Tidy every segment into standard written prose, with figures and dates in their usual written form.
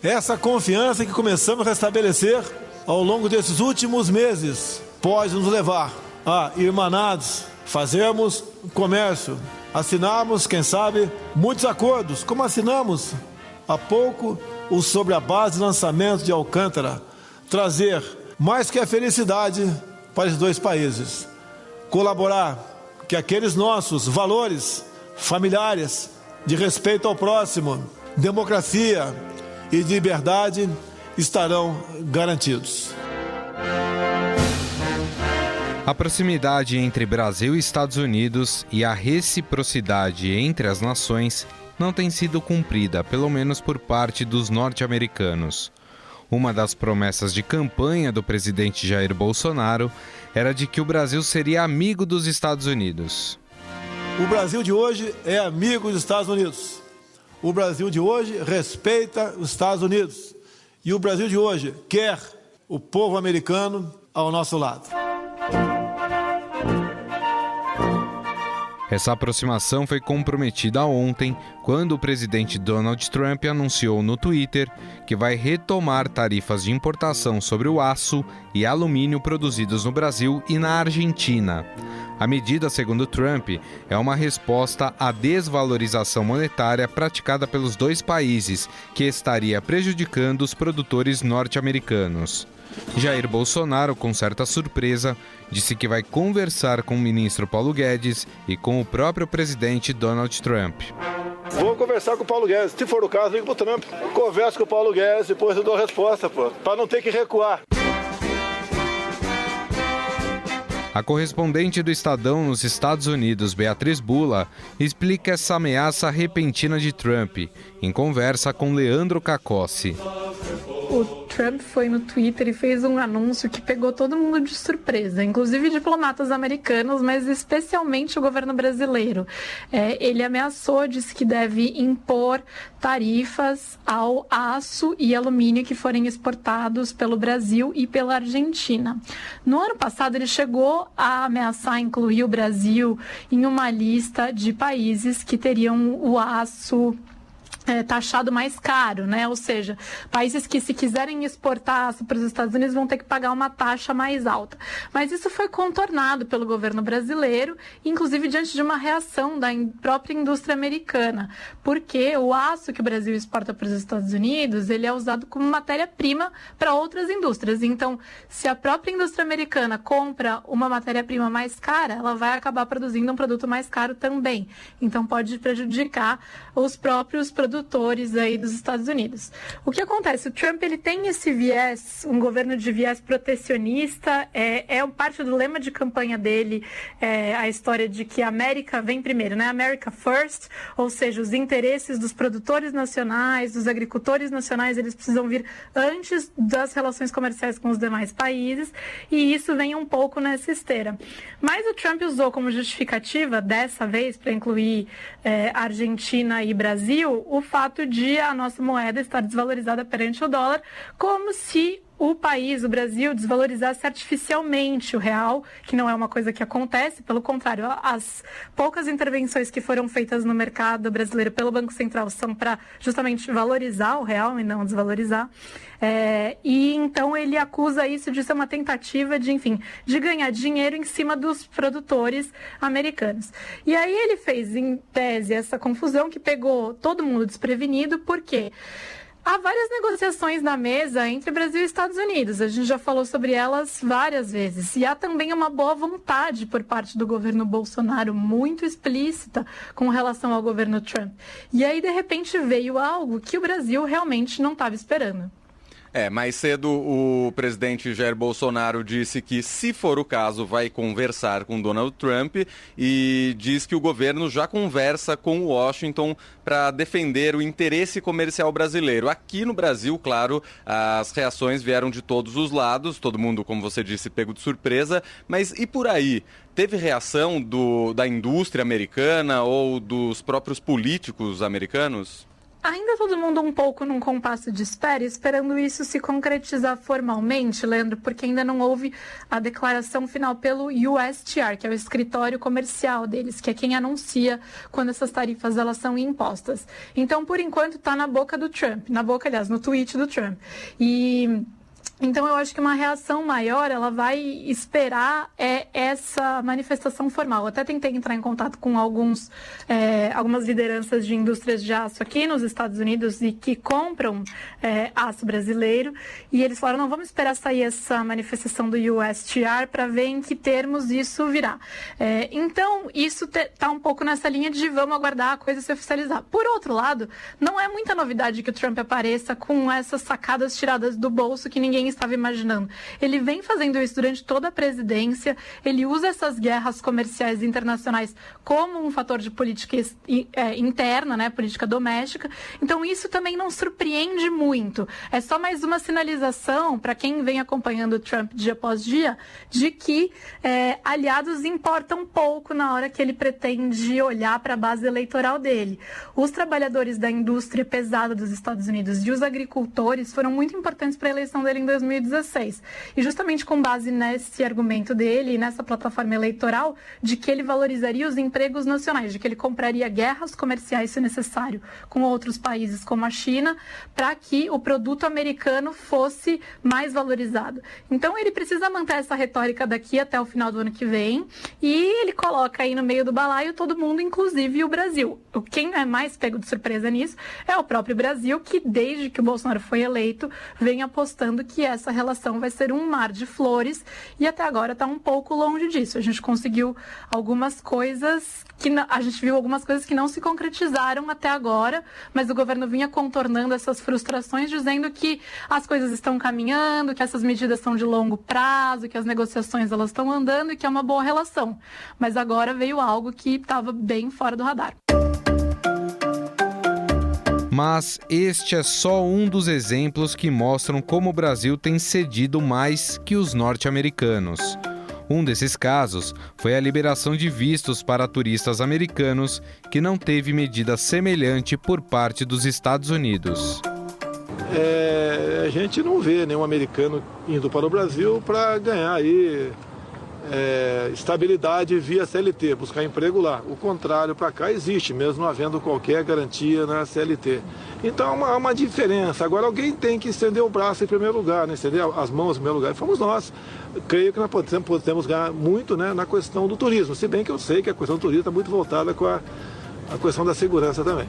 Essa confiança que começamos a restabelecer ao longo desses últimos meses pode nos levar a, irmanados, fazermos comércio, assinarmos, quem sabe, muitos acordos, como assinamos há pouco o sobre a base de lançamento de Alcântara, trazer mais que a felicidade para os dois países, colaborar que aqueles nossos valores familiares de respeito ao próximo, democracia e de liberdade estarão garantidos. A proximidade entre Brasil e Estados Unidos e a reciprocidade entre as nações não tem sido cumprida, pelo menos por parte dos norte-americanos. Uma das promessas de campanha do presidente Jair Bolsonaro era de que o Brasil seria amigo dos Estados Unidos. O Brasil de hoje é amigo dos Estados Unidos. O Brasil de hoje respeita os Estados Unidos. E o Brasil de hoje quer o povo americano ao nosso lado. Essa aproximação foi comprometida ontem, quando o presidente Donald Trump anunciou no Twitter que vai retomar tarifas de importação sobre o aço e alumínio produzidos no Brasil e na Argentina. A medida, segundo Trump, é uma resposta à desvalorização monetária praticada pelos dois países, que estaria prejudicando os produtores norte-americanos. Jair Bolsonaro, com certa surpresa, disse que vai conversar com o ministro Paulo Guedes e com o próprio presidente Donald Trump. Vou conversar com o Paulo Guedes. Se for o caso, ligo pro Trump. Converso com o Paulo Guedes, depois eu dou a resposta, para não ter que recuar. A correspondente do Estadão nos Estados Unidos, Beatriz Bula, explica essa ameaça repentina de Trump, em conversa com Leandro Cacossi. O Trump foi no Twitter e fez um anúncio que pegou todo mundo de surpresa, inclusive diplomatas americanos, mas especialmente o governo brasileiro. Ele ameaçou, disse que deve impor tarifas ao aço e alumínio que forem exportados pelo Brasil e pela Argentina. No ano passado, ele chegou a ameaçar incluir o Brasil em uma lista de países que teriam o aço taxado mais caro, né? Ou seja, países que, se quiserem exportar aço para os Estados Unidos, vão ter que pagar uma taxa mais alta. Mas isso foi contornado pelo governo brasileiro, inclusive diante de uma reação da própria indústria americana, porque o aço que o Brasil exporta para os Estados Unidos, ele é usado como matéria-prima para outras indústrias. Então, se a própria indústria americana compra uma matéria-prima mais cara, ela vai acabar produzindo um produto mais caro também. Então, pode prejudicar os próprios produtores aí dos Estados Unidos. O que acontece? O Trump, ele tem esse viés, um governo de viés protecionista, parte do lema de campanha dele, a história de que a América vem primeiro, né? America First, ou seja, os interesses dos produtores nacionais, dos agricultores nacionais, eles precisam vir antes das relações comerciais com os demais países, e isso vem um pouco nessa esteira. Mas o Trump usou como justificativa, dessa vez, para incluir Argentina e Brasil, o fato de a nossa moeda estar desvalorizada perante o dólar, como se o país, o Brasil, desvalorizasse artificialmente o real, que não é uma coisa que acontece, pelo contrário, as poucas intervenções que foram feitas no mercado brasileiro pelo Banco Central são para justamente valorizar o real e não desvalorizar. E então ele acusa isso de ser uma tentativa de ganhar dinheiro em cima dos produtores americanos. E aí ele fez, em tese, essa confusão que pegou todo mundo desprevenido, porque há várias negociações na mesa entre Brasil e Estados Unidos. A gente já falou sobre elas várias vezes. E há também uma boa vontade por parte do governo Bolsonaro, muito explícita com relação ao governo Trump. E aí, de repente, veio algo que o Brasil realmente não estava esperando. Mais cedo o presidente Jair Bolsonaro disse que, se for o caso, vai conversar com Donald Trump e diz que o governo já conversa com Washington para defender o interesse comercial brasileiro. Aqui no Brasil, claro, as reações vieram de todos os lados, todo mundo, como você disse, pego de surpresa, mas e por aí? Teve reação da indústria americana ou dos próprios políticos americanos? Ainda todo mundo um pouco num compasso de espera, esperando isso se concretizar formalmente, Leandro, porque ainda não houve a declaração final pelo USTR, que é o escritório comercial deles, que é quem anuncia quando essas tarifas elas são impostas. Então, por enquanto, está na boca do Trump, no tweet do Trump. Então, eu acho que uma reação maior, ela vai esperar essa manifestação formal. Eu até tentei entrar em contato com algumas lideranças de indústrias de aço aqui nos Estados Unidos e que compram aço brasileiro, e eles falaram, não, vamos esperar sair essa manifestação do USTR para ver em que termos isso virá. Então, isso está um pouco nessa linha de vamos aguardar a coisa se oficializar. Por outro lado, não é muita novidade que o Trump apareça com essas sacadas tiradas do bolso que ninguém estava imaginando. Ele vem fazendo isso durante toda a presidência, ele usa essas guerras comerciais internacionais como um fator de política interna, né, política doméstica. Então isso também não surpreende muito. É só mais uma sinalização para quem vem acompanhando o Trump dia após dia, de que aliados importam pouco na hora que ele pretende olhar para a base eleitoral dele. Os trabalhadores da indústria pesada dos Estados Unidos e os agricultores foram muito importantes para a eleição dele em 2016. E justamente com base nesse argumento dele e nessa plataforma eleitoral de que ele valorizaria os empregos nacionais, de que ele compraria guerras comerciais, se necessário, com outros países como a China, para que o produto americano fosse mais valorizado. Então ele precisa manter essa retórica daqui até o final do ano que vem, e ele coloca aí no meio do balaio todo mundo, inclusive o Brasil. Quem é mais pego de surpresa nisso é o próprio Brasil, que desde que o Bolsonaro foi eleito, vem apostando que essa relação vai ser um mar de flores, e até agora está um pouco longe disso. A gente conseguiu algumas coisas a gente viu algumas coisas que não se concretizaram até agora, mas o governo vinha contornando essas frustrações, dizendo que as coisas estão caminhando, que essas medidas são de longo prazo, que as negociações elas estão andando e que é uma boa relação. Mas agora veio algo que estava bem fora do radar. Mas este é só um dos exemplos que mostram como o Brasil tem cedido mais que os norte-americanos. Um desses casos foi a liberação de vistos para turistas americanos, que não teve medida semelhante por parte dos Estados Unidos. A gente não vê nenhum americano indo para o Brasil para ganhar aí estabilidade via CLT, buscar emprego lá. O contrário para cá existe, mesmo não havendo qualquer garantia na CLT. Então há uma diferença. Agora alguém tem que estender o braço em primeiro lugar, né? Estender as mãos em primeiro lugar. E fomos nós. Creio que nós podemos ganhar muito, né, na questão do turismo, se bem que eu sei que a questão do turismo está muito voltada com a questão da segurança também.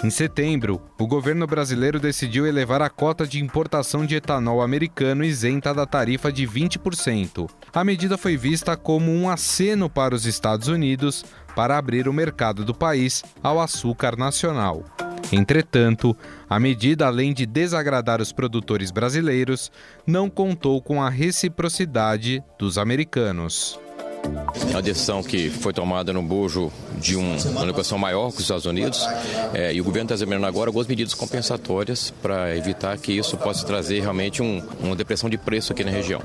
Em setembro, o governo brasileiro decidiu elevar a cota de importação de etanol americano isenta da tarifa de 20%. A medida foi vista como um aceno para os Estados Unidos para abrir o mercado do país ao açúcar nacional. Entretanto, a medida, além de desagradar os produtores brasileiros, não contou com a reciprocidade dos americanos. É uma decisão que foi tomada no bojo de uma negociação maior com os Estados Unidos, e o governo está examinando agora algumas medidas compensatórias para evitar que isso possa trazer realmente uma depressão de preço aqui na região.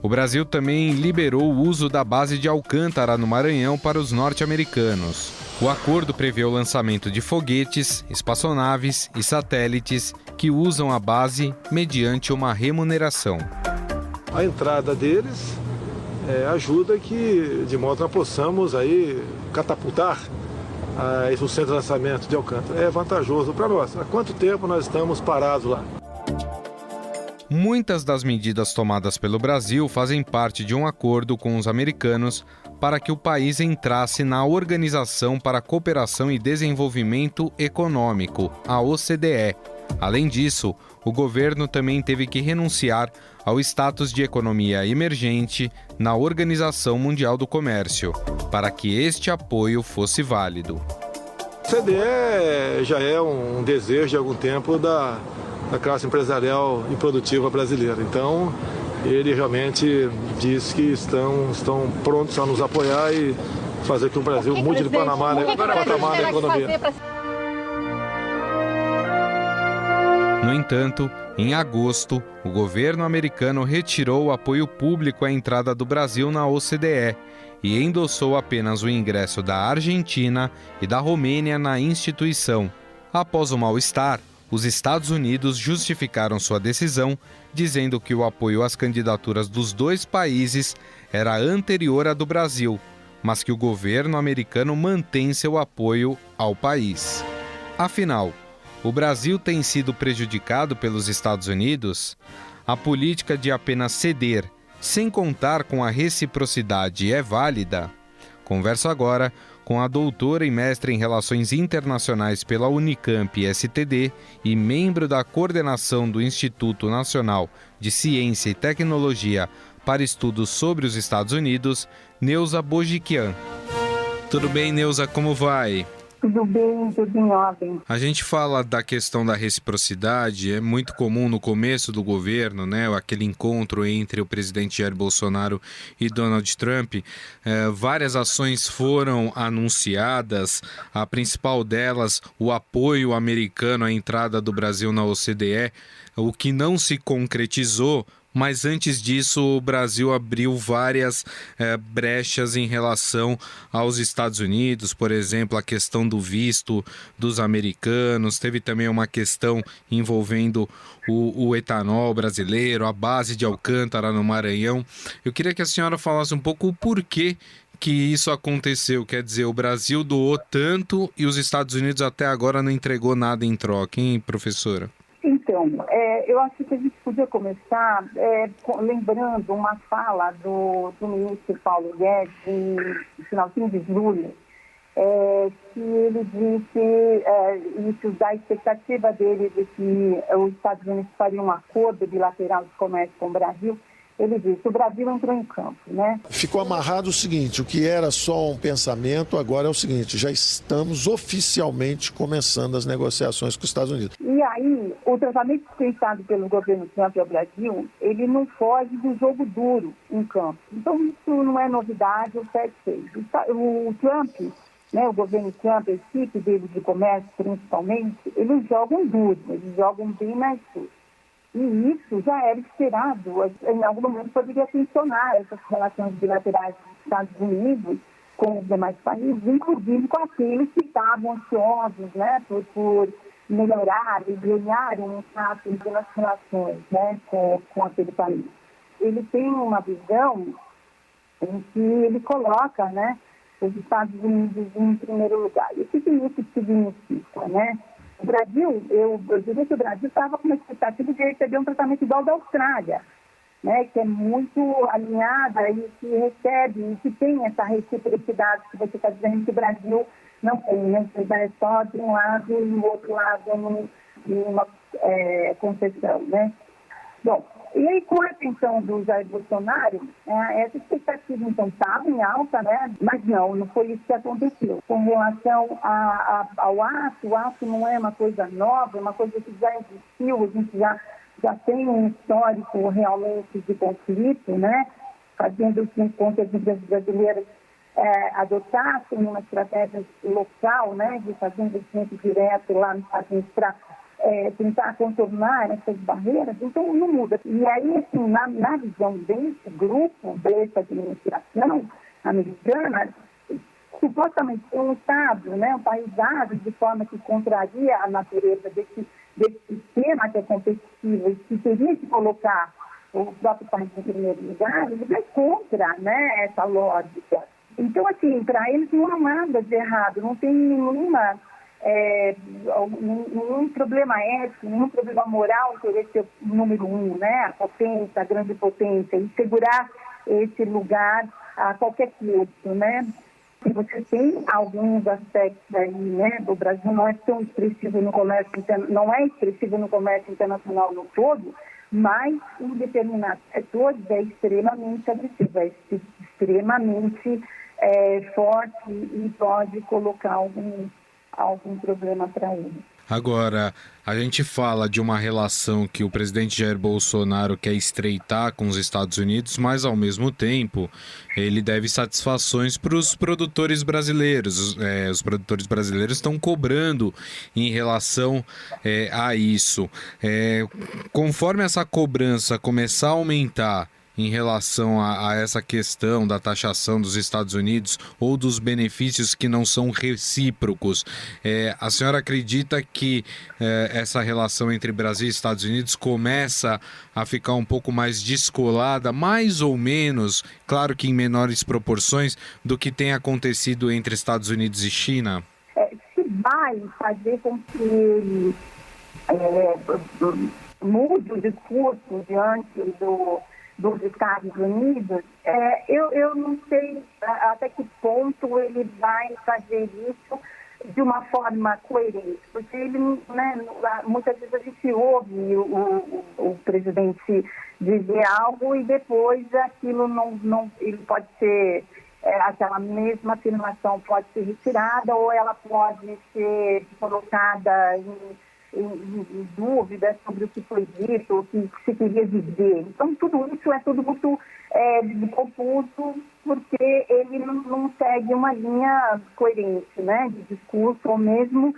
O Brasil também liberou o uso da base de Alcântara no Maranhão para os norte-americanos. O acordo prevê o lançamento de foguetes, espaçonaves e satélites que usam a base mediante uma remuneração. A entrada deles ajuda que, de modo que nós possamos aí catapultar o centro de lançamento de Alcântara. É vantajoso para nós. Há quanto tempo nós estamos parados lá? Muitas das medidas tomadas pelo Brasil fazem parte de um acordo com os americanos para que o país entrasse na Organização para a Cooperação e Desenvolvimento Econômico, a OCDE. Além disso, o governo também teve que renunciar ao status de economia emergente na Organização Mundial do Comércio, para que este apoio fosse válido. A OCDE já é um desejo de algum tempo da classe empresarial e produtiva brasileira. Então, ele realmente diz que estão prontos a nos apoiar e fazer que o Brasil mude de patamar na economia. No entanto, em agosto, o governo americano retirou o apoio público à entrada do Brasil na OCDE e endossou apenas o ingresso da Argentina e da Romênia na instituição. Após o mal-estar, os Estados Unidos justificaram sua decisão, dizendo que o apoio às candidaturas dos dois países era anterior à do Brasil, mas que o governo americano mantém seu apoio ao país. Afinal, o Brasil tem sido prejudicado pelos Estados Unidos? A política de apenas ceder, sem contar com a reciprocidade, é válida? Converso agora com a doutora e mestre em Relações Internacionais pela Unicamp STD e membro da coordenação do Instituto Nacional de Ciência e Tecnologia para Estudos sobre os Estados Unidos, Neuza Bojiquian. Tudo bem, Neuza? Como vai? Tudo bem, tudo em ordem. A gente fala da questão da reciprocidade, é muito comum no começo do governo, né, aquele encontro entre o presidente Jair Bolsonaro e Donald Trump. Várias ações foram anunciadas, a principal delas, o apoio americano à entrada do Brasil na OCDE, o que não se concretizou. Mas antes disso, o Brasil abriu várias brechas em relação aos Estados Unidos, por exemplo, a questão do visto dos americanos, teve também uma questão envolvendo o etanol brasileiro, a base de Alcântara no Maranhão. Eu queria que a senhora falasse um pouco o porquê que isso aconteceu, quer dizer, o Brasil doou tanto e os Estados Unidos até agora não entregou nada em troca, hein, professora? Então, eu acho que a gente podia começar lembrando uma fala do ministro Paulo Guedes no finalzinho de julho, que ele disse isso da expectativa dele de que os Estados Unidos fariam um acordo bilateral de comércio com o Brasil. Ele disse, o Brasil entrou em campo, né? Ficou amarrado o seguinte, o que era só um pensamento, agora é o seguinte, já estamos oficialmente começando as negociações com os Estados Unidos. E aí, o tratamento dispensado pelo governo Trump ao Brasil, ele não foge do jogo duro em campo. Então, isso não é novidade, o FED fez. O Trump, né, o governo Trump, a equipe dele de comércio principalmente, eles jogam duro, eles jogam bem mais duro. E isso já era esperado, em algum momento poderia funcionar essas relações bilaterais dos Estados Unidos com os demais países, inclusive com aqueles que estavam ansiosos, né, por melhorar e ganhar um status nas relações, né, com aquele país. Ele tem uma visão em que ele coloca, né, os Estados Unidos em primeiro lugar. E o que isso significa, né? O Brasil, eu diria que o Brasil estava com uma expectativa de receber um tratamento igual da Austrália, né, que é muito alinhada e que recebe, e que tem essa reciprocidade que você está dizendo que o Brasil não tem, né? É só de um lado e do outro lado numa concessão, né? Bom, e aí com a atenção do Jair Bolsonaro, essa expectativa então estava em alta, né? Mas não foi isso que aconteceu. Com relação ao ato, o ato não é uma coisa nova, é uma coisa que já existiu, a gente já tem um histórico realmente de conflito, né? Fazendo com que as empresas brasileiras adotassem uma estratégia local, né? De fazer investimento direto lá nos Estados Unidos para tentar contornar essas barreiras, então não muda. E aí, assim, na visão desse grupo, dessa administração americana, supostamente um Estado, né, um país dado de forma que contraria a natureza desse sistema que é competitivo e que teria que colocar o próprio país em primeiro lugar, ele vai contra, né, essa lógica. Então, assim, para eles não há nada de errado, não tem nenhum problema ético, nenhum problema moral em querer ser o número um, né? A potência, a grande potência, e segurar esse lugar a qualquer custo, né? E você tem alguns aspectos aí, né? O Brasil não é tão expressivo no comércio, não é expressivo no comércio internacional no todo, mas em determinados setores é extremamente agressivo, é extremamente forte e pode colocar algum problema para ele. Agora, a gente fala de uma relação que o presidente Jair Bolsonaro quer estreitar com os Estados Unidos, mas, ao mesmo tempo, ele deve satisfações para os produtores brasileiros. Os produtores brasileiros estão cobrando em relação a isso. Conforme essa cobrança começar a aumentar em relação a essa questão da taxação dos Estados Unidos ou dos benefícios que não são recíprocos. A senhora acredita que essa relação entre Brasil e Estados Unidos começa a ficar um pouco mais descolada, mais ou menos, claro que em menores proporções, do que tem acontecido entre Estados Unidos e China? Se vai fazer com que ele mude o discurso diante dos Estados Unidos, eu não sei até que ponto ele vai fazer isso de uma forma coerente, porque ele, né, muitas vezes a gente ouve o presidente dizer algo e depois aquilo não ele pode ser, aquela mesma afirmação pode ser retirada ou ela pode ser colocada em dúvida sobre o que foi dito, o que se queria dizer. Então, tudo isso é tudo muito confuso, porque ele não segue uma linha coerente, né, de discurso ou mesmo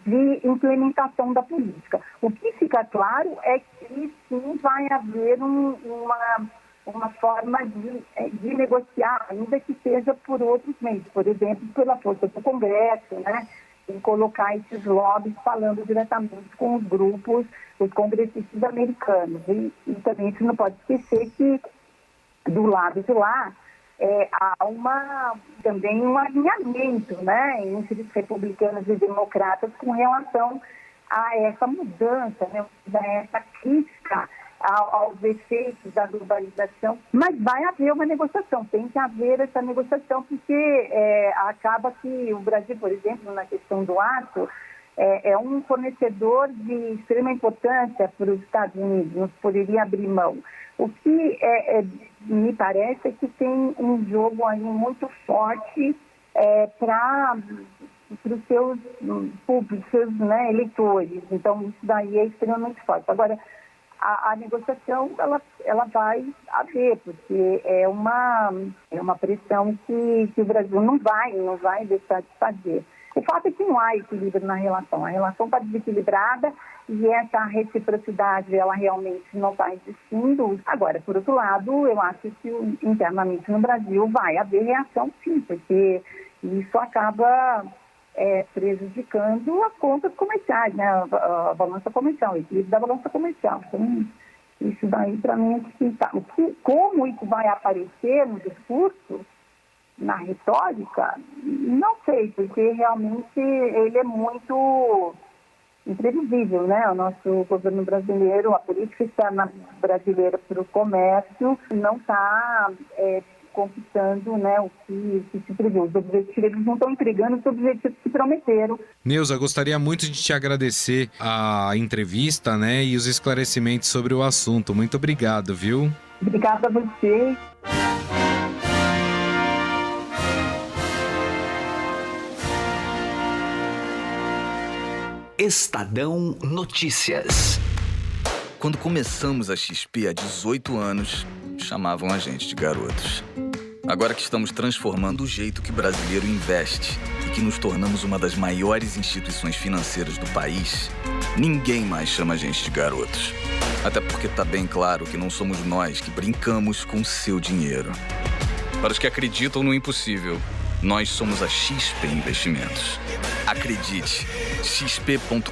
de implementação da política. O que fica claro é que sim vai haver uma forma de negociar, ainda que seja por outros meios, por exemplo, pela força do Congresso, né, em colocar esses lobbies falando diretamente com os grupos, os congressistas americanos. E também a gente não pode esquecer que do lado de lá há também um alinhamento, né, entre os republicanos e democratas com relação a essa mudança, né, a essa crítica aos efeitos da globalização. Mas vai haver uma negociação, tem que haver essa negociação, porque acaba que o Brasil, por exemplo, na questão do aço, é um fornecedor de extrema importância para os Estados Unidos, não poderia abrir mão. O que me parece é que tem um jogo aí muito forte para os seus públicos, seus, né, eleitores. Então, isso daí é extremamente forte. Agora, a negociação ela vai haver, porque é uma pressão que o Brasil não vai deixar de fazer. O fato é que não há equilíbrio na relação. A relação está desequilibrada e essa reciprocidade ela realmente não está existindo. Agora, por outro lado, eu acho que internamente no Brasil vai haver reação sim, porque isso acaba prejudicando as contas comerciais, né? A balança comercial, o equilíbrio da balança comercial. Então, isso daí para mim é que tá. Como isso vai aparecer no discurso, na retórica, não sei, porque realmente ele é muito imprevisível, né? O nosso governo brasileiro, a política externa brasileira para o comércio não está conquistando, né, o que se previu. Os objetivos, eles não estão entregando os objetivos que prometeram. Neuza, gostaria muito de te agradecer a entrevista, né, e os esclarecimentos sobre o assunto. Muito obrigado, viu? Obrigada a você. Estadão Notícias. Quando começamos a XP há 18 anos, chamavam a gente de garotos. Agora que estamos transformando o jeito que o brasileiro investe e que nos tornamos uma das maiores instituições financeiras do país, ninguém mais chama a gente de garotos. Até porque tá bem claro que não somos nós que brincamos com o seu dinheiro. Para os que acreditam no impossível, nós somos a XP Investimentos. Acredite, xp.com.br.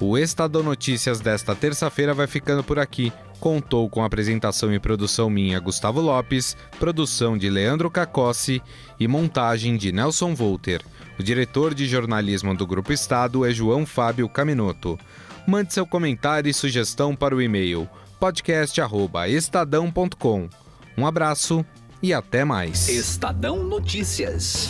O Estadão Notícias desta terça-feira vai ficando por aqui. Contou com apresentação e produção minha, Gustavo Lopes, produção de Leandro Cacossi e montagem de Nelson Volter. O diretor de jornalismo do Grupo Estado é João Fábio Caminoto. Mande seu comentário e sugestão para o e-mail podcast@estadão.com. Um abraço e até mais. Estadão Notícias.